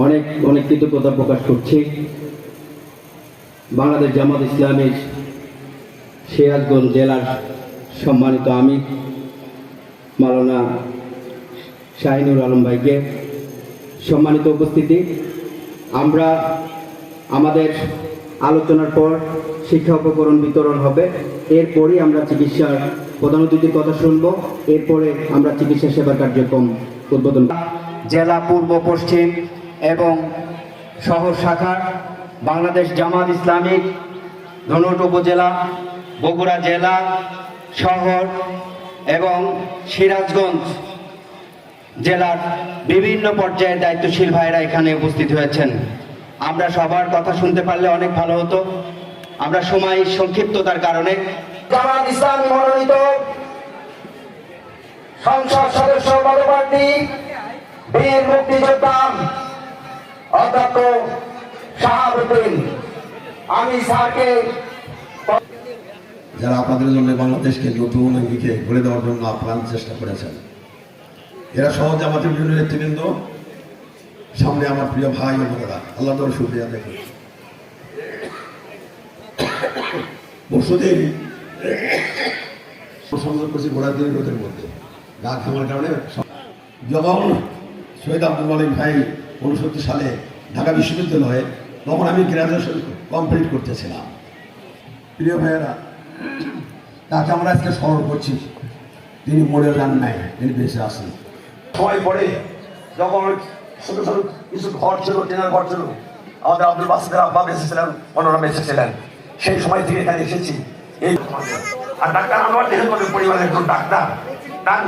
অনেক অনেক কৃতজ্ঞতা প্রকাশ করছি বাংলাদেশ জামাত ইসলামের সিরাজগঞ্জ জেলার সম্মানিত আমির মাওলানা শাহিনুর আলম ভাইকে। সম্মানিত উপস্থিতি, আমরা আমাদের আলোচনার পর শিক্ষা উপকরণ বিতরণ হবে, এরপরই আমরা চিকিৎসার প্রধান অতিথির কথা শুনব, এরপরে আমরা চিকিৎসা সেবা কার্যক্রম উদ্বোধন। জেলা পূর্ব পশ্চিম এবং শহর শাখার বাংলাদেশ জামাত ইসলামিক ধনট উপজেলা, বগুড়া জেলা, শহর এবং সিরাজগঞ্জ জেলার বিভিন্ন পর্যায়ের দায়িত্বশীল ভাইরা এখানে উপস্থিত হয়েছেন। আমরা সবার কথা শুনতে পারলে অনেক ভালো হতো। আমরা সময় সংক্ষিপ্ততার কারণে জামাত ইসলামী মনোনীত সংসদ সদস্য পদপ্রার্থী বীর মুক্তিযোদ্ধা অধ্যক্ষ শাহাবুদ্দিন, আমি স্যারকে যারা আপনাদের জন্য বাংলাদেশকে নতুন দিকে গড়ে দেওয়ার জন্য আপ্রাণ চেষ্টা করেছেন, এরা সহ জামাতের বিভিন্ন নেতৃবৃন্দ, সামনে আমার প্রিয় ভাই ও বোনেরা, আল্লাহ তাআলার শুকরিয়া আদায় করি। পরশুদিন সংযোগ করছি ঘোড়ার দিন রোদের মধ্যে গা ঘামার কারণে। যখন শহীদ আব্দুল মালিক ভাই 1969 সালে ঢাকা বিশ্ববিদ্যালয়ে, তখন আমি গ্রাজুয়েশন কমপ্লিট করতেছিলাম। প্রিয় ভাইয়েরা, তাকে আমরা আজকে স্মরণ করছি। তিনি মরে যান নাই, তিনি বেঁচে আছেন। সময় পরে যখন ছোট ছোট কিছু ঘর ছিল, টেনার ঘর ছিল, আমাদের আব্দুল বাসিদের আব্বা বেঁচেছিলেন, অন্যরা বেঁচেছিলেন। সেই সময় থেকে এখানে এসেছি। এই আর ডাক্তার আমার পরিবারের একজন ডাক্তার, তার